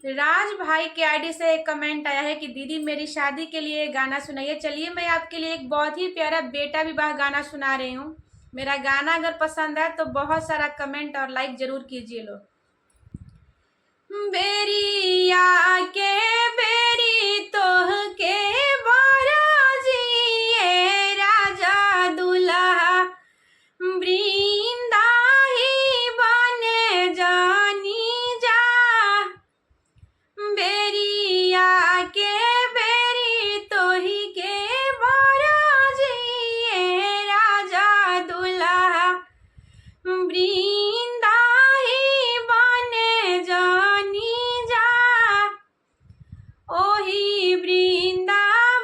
राज भाई के आईडी से एक कमेंट आया है कि दीदी मेरी शादी के लिए गाना सुनाइए। चलिए मैं आपके लिए एक बहुत ही प्यारा बेटा विवाह गाना सुना रही हूँ। मेरा गाना अगर पसंद है तो बहुत सारा कमेंट और लाइक जरूर कीजिए लोग। बेरिया के बेरी तोह के बराजिए राजा दुल्हा वृंदा ही बने जानी जा। बेरिया के बेरी तोही के बराजिए राजा दुल्हा वृंदा ही बने जानी जा। ओही वृंदावनवा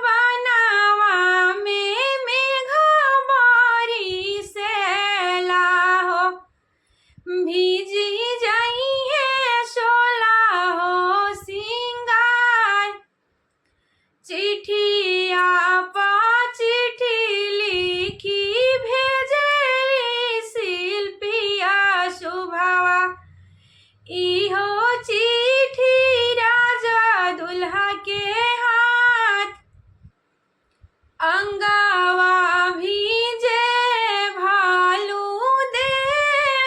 में मेघा बारी से लाहो भीजी जाइए शोला हो सिंगार। चिठिया पा चिठी लिखी भेजली शिल्पिया शुभावा। इहो चिठी राजा दुल्हा के हाथ अंगावा भीजे भालू दे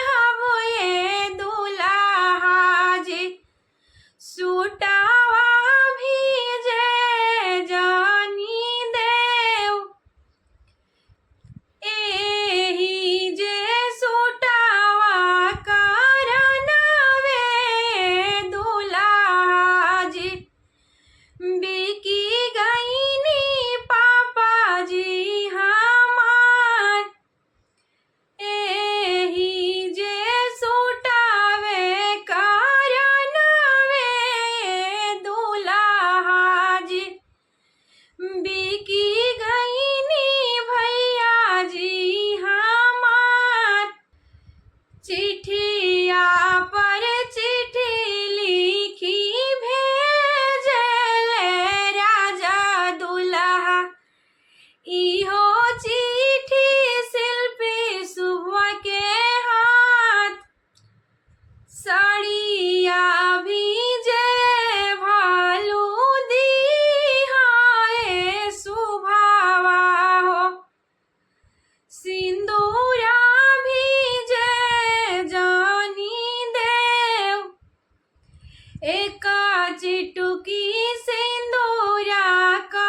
हब ये दुल्हा जी। सूटावा भीजे जानी देव एही जे सूटावा करनवे दुल्हा जी। बिकी गईनी पापा जी हमार एही जे सूटावे करनवे दुल्हा जी। बिकी गईनी भैया जी हमार चिठिया पर चिट्ठी लिखी भेजले राजा दुल्हा। इहो चिट्ठी शिल्पी शुभ के हाथ साड़िया भीजे भालू दिहाए शुभावा हो। सिंदूरा भीजे जानी देव एका चिटुकी सिंदूरा का